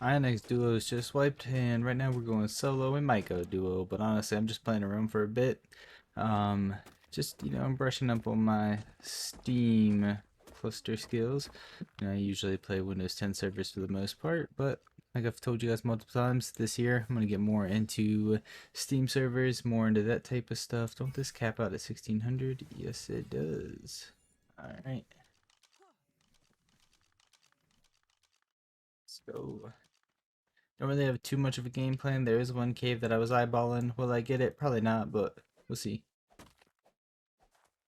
Ionex duo is just wiped, and right now we're going solo. We might go duo, but honestly, I'm just playing around for a bit. Um, I'm brushing up on my Steam cluster skills. I usually play Windows 10 servers for the most part, but like I've told you guys multiple times, this year I'm gonna get more into Steam servers, more into that type of stuff. Don't this cap out at 1600? Yes, it does. All right, let's go. Don't really have too much of a game plan. There is one cave that I was eyeballing. Will I get it? Probably not, but we'll see.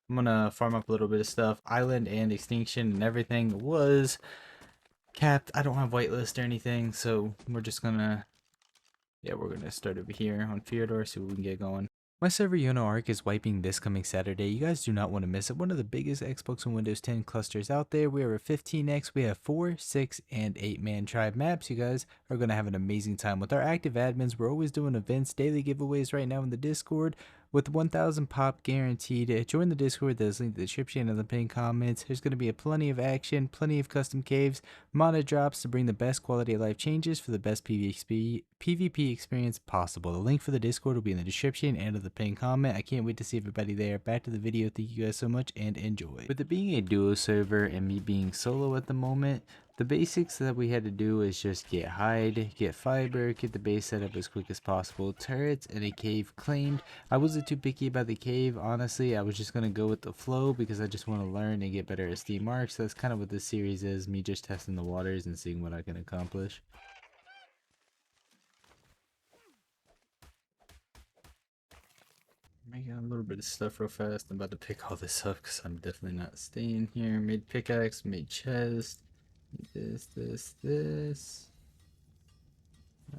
I'm gonna farm up a little bit of stuff. Island and extinction and everything was capped. I don't have whitelist or anything, so we're gonna start over here on Fjordur, see what we can get going. My server YoNo Ark is wiping this coming Saturday. You guys do not want to miss it. One of the biggest Xbox and Windows 10 clusters out there. We are a 15x. We have 4, 6, and 8-man tribe maps. You guys are going to have an amazing time with our active admins. We're always doing events, daily giveaways right now in the Discord with 1,000 pop guaranteed. Join the Discord. There's a link in the description and the pinned comments. There's going to be plenty of action, plenty of custom caves, modded drops to bring the best quality of life changes for the best PvP experience possible. The link for the Discord will be in the description and in the pinned comment. I can't wait to see everybody there. Back to the video. Thank you guys so much and enjoy. With it being a duo server and me being solo at the moment, the basics that we had to do is just get hide, get fiber, get the base set up as quick as possible, turrets, and a cave claimed. I wasn't too picky about the cave, honestly. I was just going to go with the flow because I just want to learn and get better at Steam Arks. So that's kind of what this series is, me just testing the waters and seeing what I can accomplish. Making a little bit of stuff real fast. I'm about to pick all this up because I'm definitely not staying here. Made pickaxe, made chest, this.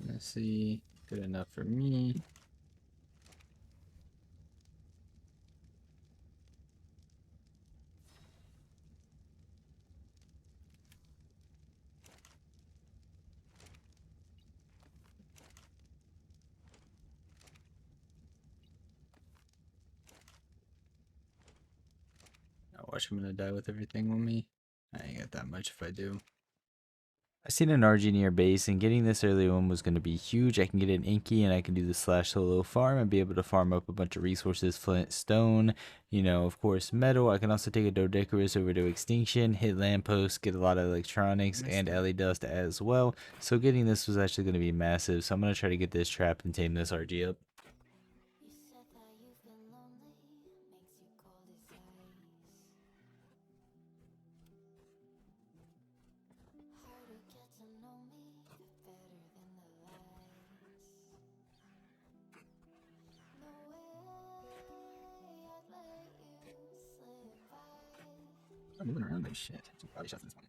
Let's see, good enough for me. I watch, I'm gonna die with everything on me. I ain't got that much if I do. I seen an RG near base, and getting this early on was going to be huge. I can get an Inky, and I can do the slash solo farm and be able to farm up a bunch of resources, flint, stone, of course, metal. I can also take a Dodecarus over to extinction, hit lampposts, get a lot of electronics and alley dust as well. So getting this was actually going to be massive. So I'm going to try to get this trap and tame this RG up. I'm moving around like shit. Some body shots in this one.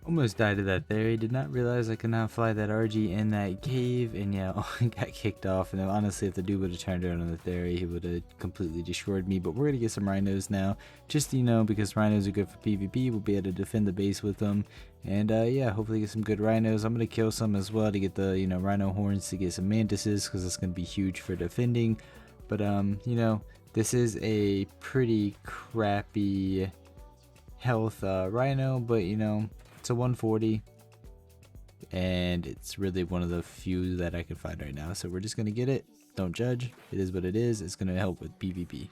Almost died to that theory. Did not realize I could not fly that RG in that cave, and yeah, got kicked off. And honestly, if the dude would have turned around on the theory, he would have completely destroyed me. But we're gonna get some rhinos now, just because rhinos are good for PvP. We'll be able to defend the base with them, and yeah, hopefully get some good rhinos. I'm gonna kill some as well to get the rhino horns to get some mantises because it's gonna be huge for defending. But this is a pretty crappy health rhino, but it's a 140 and it's really one of the few that I can find right now, so we're just gonna get it. Don't judge. It is what it is. It's going to help with PvP.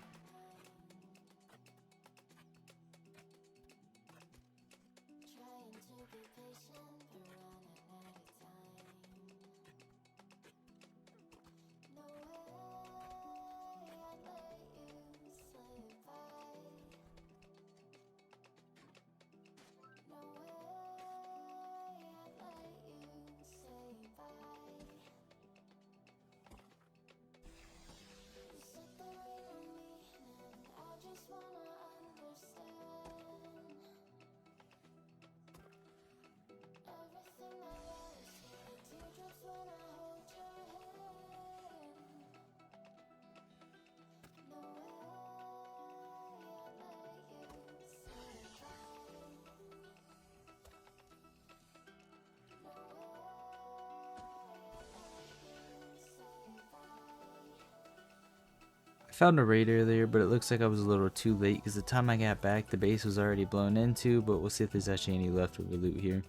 I found a raid earlier, but it looks like I was a little too late because the time I got back, the base was already blown into, but we'll see if there's actually any leftover loot here.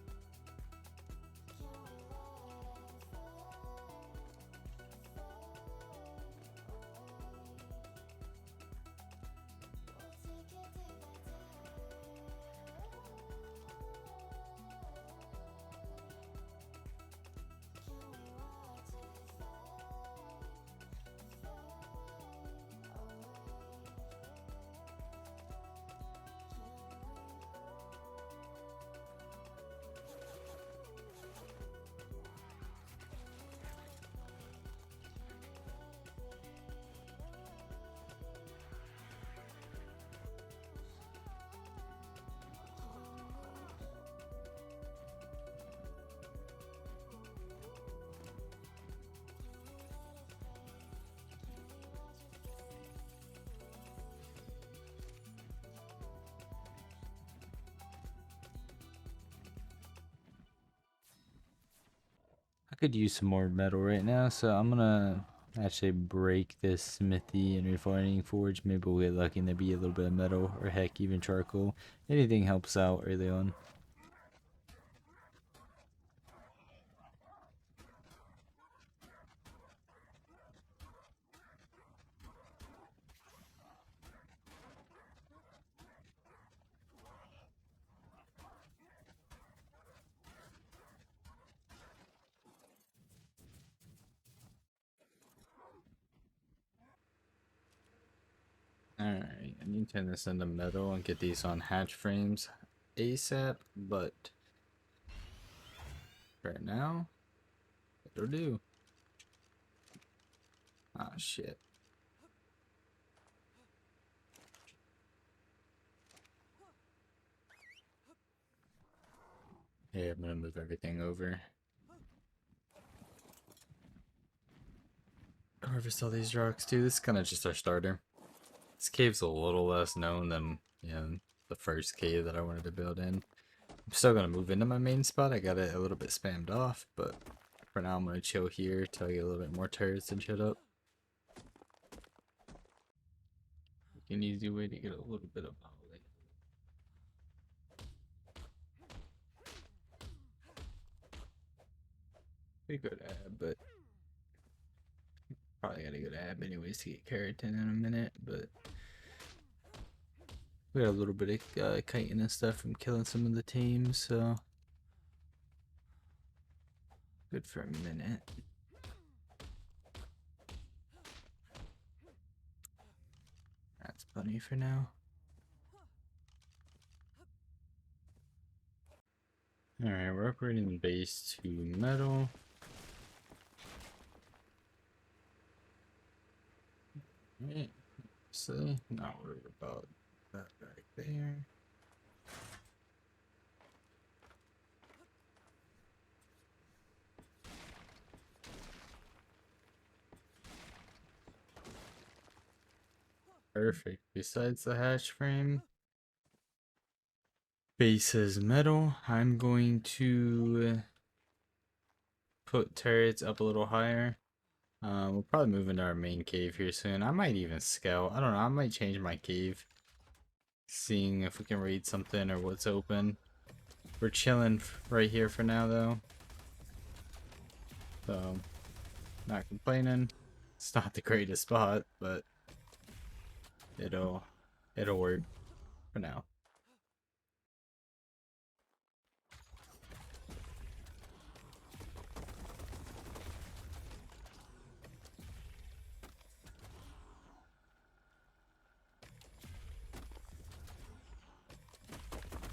I could use some more metal right now, so I'm gonna actually break this smithy and refining forge. Maybe we'll get lucky and there be a little bit of metal, or heck, even charcoal. Anything helps out early on. Alright, I need to turn this into metal and get these on hatch frames ASAP, but for now, it'll do. Ah, shit. Yeah, I'm gonna move everything over. Harvest all these rocks too. This is kind of just our starter. This cave's a little less known than, you know, the first cave that I wanted to build in. I'm still gonna move into my main spot. I got it a little bit spammed off, but for now I'm gonna chill here till I get a little bit more turrets and shit up. An easy way to get a little bit of volley. Pretty good ab, but probably got a good ab anyways to get keratin in a minute, but we got a little bit of chitin and stuff from killing some of the tames, so good for a minute. That's plenty for now. Alright, we're upgrading the base to metal. Alright, so not worried about that back there. Perfect. Besides the hatch frame, base is metal. I'm going to put turrets up a little higher. We'll probably move into our main cave here soon. I might even scout. I don't know. I might change my cave. Seeing if we can raid something or what's open. We're chilling right here for now, though. So, not complaining. It's not the greatest spot, but it'll work for now.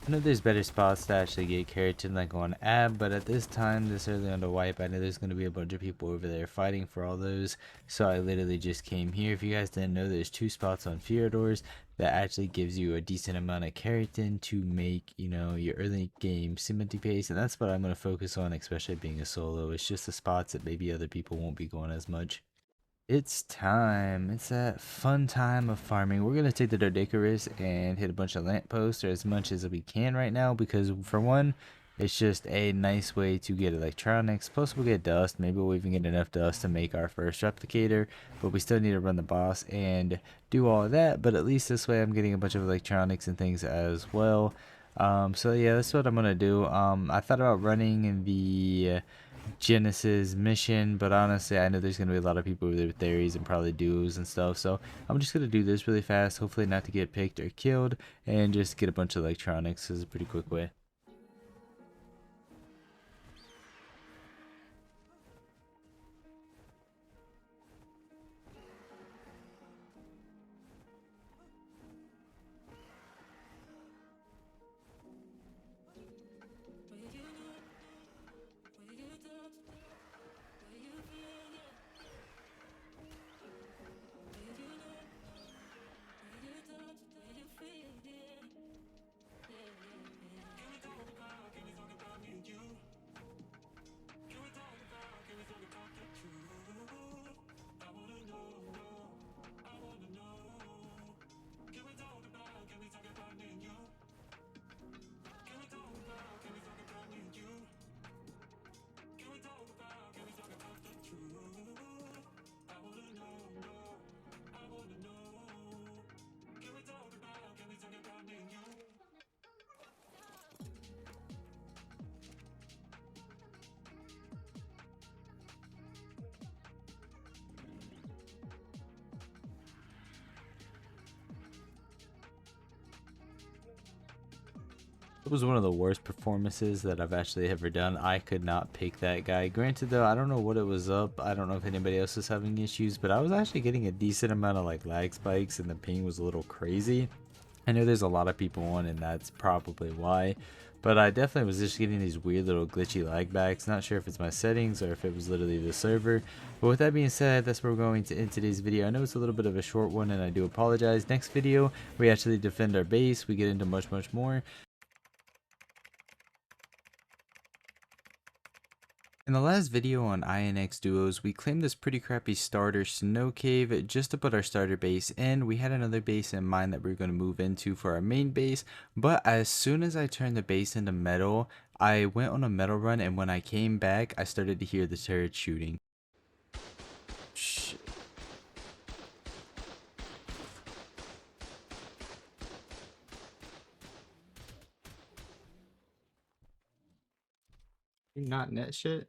I know there's better spots to actually get keratin like on Ab, but at this time, this early on the wipe, I know there's going to be a bunch of people over there fighting for all those, so I literally just came here. If you guys didn't know, there's 2 spots on Fjordurs that actually gives you a decent amount of keratin to make, you know, your early game cementing pace, and that's what I'm going to focus on, especially being a solo. It's just the spots that maybe other people won't be going as much. It's time. It's that fun time of farming. We're going to take the Dodecarus and hit a bunch of lampposts, or as much as we can right now, because for one, it's just a nice way to get electronics. Plus, we'll get dust. Maybe we'll even get enough dust to make our first replicator, but we still need to run the boss and do all of that. But at least this way, I'm getting a bunch of electronics and things as well. So yeah, that's what I'm going to do. I thought about running the Genesis mission, but honestly I know there's gonna be a lot of people with their theories and probably duos and stuff, so I'm just gonna do this really fast, hopefully not to get picked or killed, and just get a bunch of electronics. This is a pretty quick way. It was one of the worst performances that I've actually ever done. I could not pick that guy. Granted though, I don't know what it was up. I don't know if anybody else is having issues, but I was actually getting a decent amount of like lag spikes and the ping was a little crazy. I know there's a lot of people on and that's probably why, but I definitely was just getting these weird little glitchy lag backs. Not sure if it's my settings or if it was literally the server. But with that being said, that's where we're going to end today's video. I know it's a little bit of a short one and I do apologize. Next video, we actually defend our base. We get into much more. In the last video on INX duos, we claimed this pretty crappy starter snow cave just to put our starter base in. We had another base in mind that we were going to move into for our main base, but as soon as I turned the base into metal, I went on a metal run, and when I came back, I started to hear the turret shooting. Shit. You not net shit?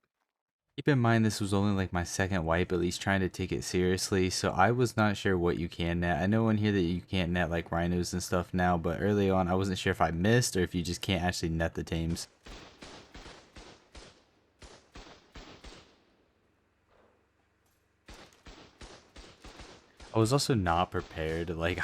Keep in mind this was only like my second wipe, at least trying to take it seriously, so I was not sure what you can net. I know in here that you can't net like rhinos and stuff now, but early on I wasn't sure if I missed or if you just can't actually net the tames. I was also not prepared. Like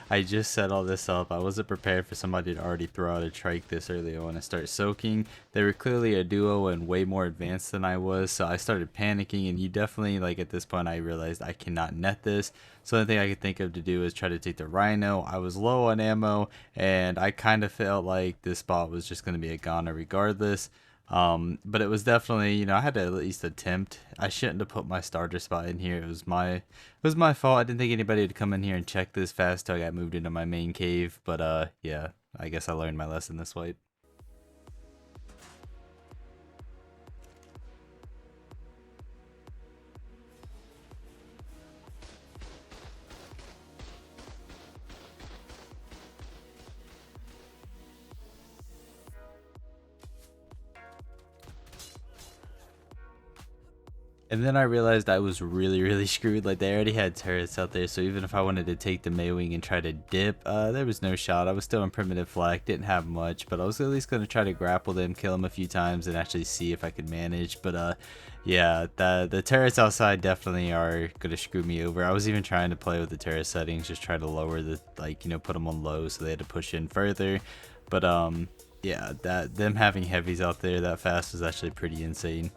I just set all this up. I wasn't prepared for somebody to already throw out a trike this early on and start soaking. They were clearly a duo and way more advanced than I was, so I started panicking. And you definitely, like, at this point I realized I cannot net this. So the only thing I could think of to do is try to take the rhino. I was low on ammo and I kind of felt like this spot was just going to be a goner regardless. But it was definitely, you know, I had to at least attempt. I shouldn't have put my starter spot in here. It was my fault. I didn't think anybody would come in here and check this fast till I got moved into my main cave. But yeah, I guess I learned my lesson this wipe. And then I realized I was really screwed. Like, they already had turrets out there, so even if I wanted to take the Maywing and try to dip, there was no shot. I was still in primitive flak, didn't have much, but I was at least going to try to grapple them, kill them a few times, and actually see if I could manage. But yeah, the turrets outside definitely are going to screw me over. I was even trying to play with the turret settings, just try to lower the, like, you know, put them on low so they had to push in further. But yeah, them having heavies out there that fast was actually pretty insane.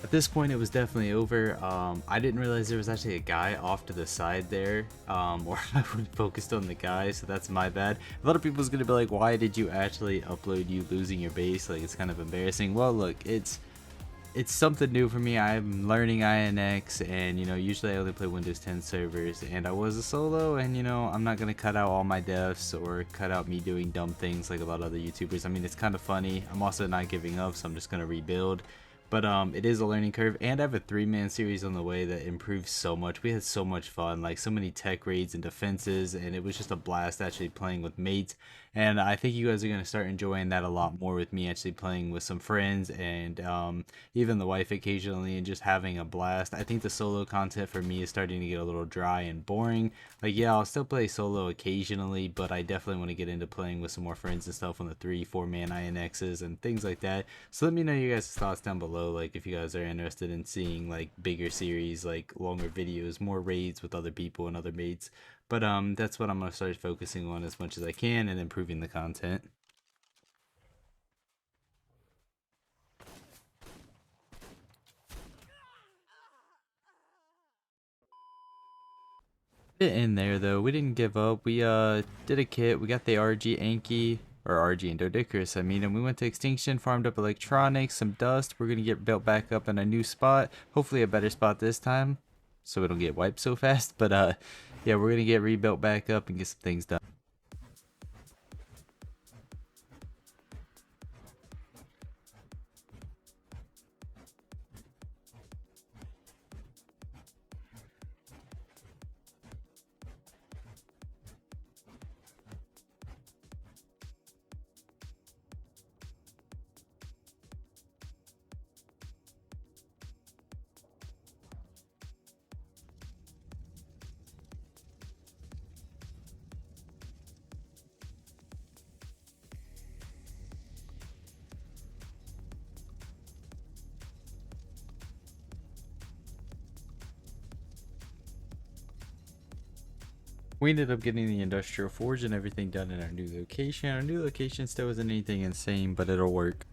At this point, it was definitely over. I didn't realize there was actually a guy off to the side there, or I would focused on the guy, so that's my bad. A lot of people's gonna be like, why did you actually upload you losing your base? Like, it's kind of embarrassing. Well, look, it's something new for me. I'm learning INX, and you know, usually I only play Windows 10 servers, and I was a solo, and you know, I'm not gonna cut out all my deaths or cut out me doing dumb things like a lot of other YouTubers. I mean, it's kind of funny. I'm also not giving up, so I'm just gonna rebuild. But it is a learning curve, and I have a 3-man series on the way that improves so much. We had so much fun, like so many tech raids and defenses, and it was just a blast actually playing with mates. And I think you guys are going to start enjoying that a lot more with me actually playing with some friends, and even the wife occasionally, and just having a blast. I think the solo content for me is starting to get a little dry and boring. Like, yeah, I'll still play solo occasionally, but I definitely want to get into playing with some more friends and stuff on the 3-4 man INXs and things like that. So let me know your guys' thoughts down below, like if you guys are interested in seeing like bigger series, like longer videos, more raids with other people and other mates. But that's what I'm gonna start focusing on as much as I can, and improving the content. Bit in there though, we didn't give up. We did a kit. We got the RG Anki, or RG Endodicus, I mean, and we went to Extinction, farmed up electronics, some dust. We're gonna get built back up in a new spot, hopefully a better spot this time, so we don't get wiped so fast. But yeah, we're gonna get rebuilt back up and get some things done. We ended up getting the industrial forge and everything done in our new location. Our new location still isn't anything insane, but it'll work.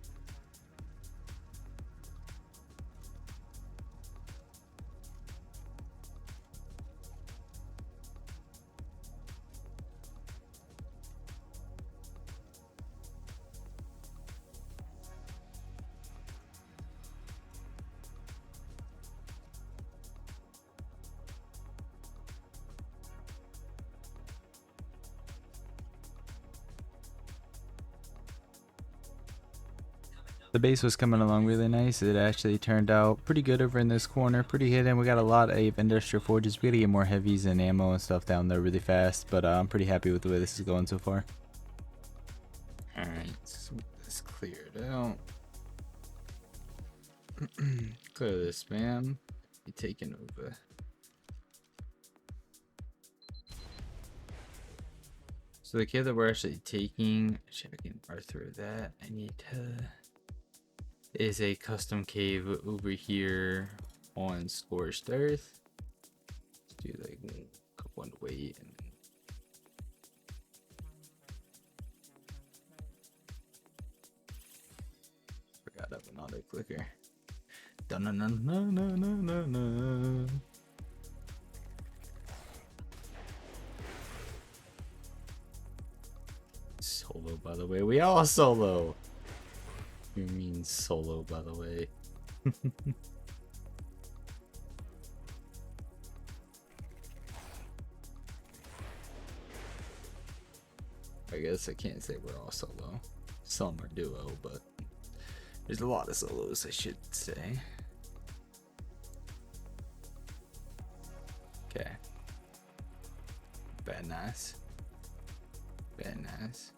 The base was coming along really nice. It actually turned out pretty good over in this corner, pretty hidden. We got a lot of industrial forges. We gotta get more heavies and ammo and stuff down there really fast, but I'm pretty happy with the way this is going so far. Alright, so this cleared out. Clear this spam. Be taken over. So the kid that we're actually taking, actually I can bar through that. I need to, is a custom cave over here on Scorched Earth. Let's do like one weight and forgot of an auto clicker. Dun dun dun dun dun dun dun dun. Solo, by the way. We all solo. You mean solo, by the way. I guess I can't say we're all solo. Some are duo, but there's a lot of solos, I should say. Okay. Bad nice. Bad nice.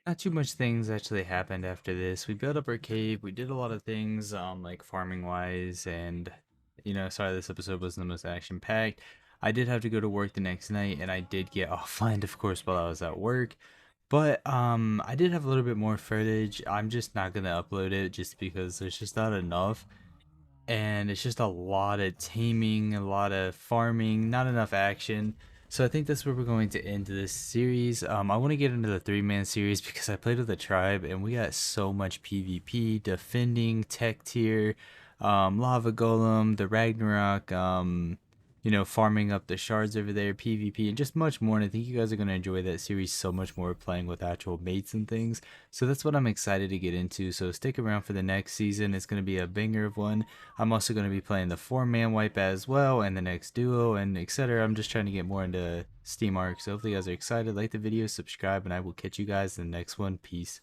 Not too much things actually happened after this. We built up our cave. We did a lot of things, like farming wise, and sorry this episode wasn't the most action packed. I did have to go to work the next night, and I did get offline, of course, while I was at work. But I did have a little bit more footage. I'm just not gonna upload it just because there's just not enough, and it's just a lot of taming, a lot of farming, not enough action. So I think that's where we're going to end this series. I want to get into the three-man series because I played with a tribe and we got so much PvP, defending, tech tier, lava golem, the Ragnarok, farming up the shards over there, PvP, and just much more. And I think you guys are going to enjoy that series so much more, playing with actual mates and things. So that's what I'm excited to get into. So stick around for the next season. It's going to be a banger of one. I'm also going to be playing the 4-man wipe as well, and the next duo, and etc. I'm just trying to get more into Steam Arcs. So hopefully you guys are excited. Like the video, subscribe, and I will catch you guys in the next one. Peace.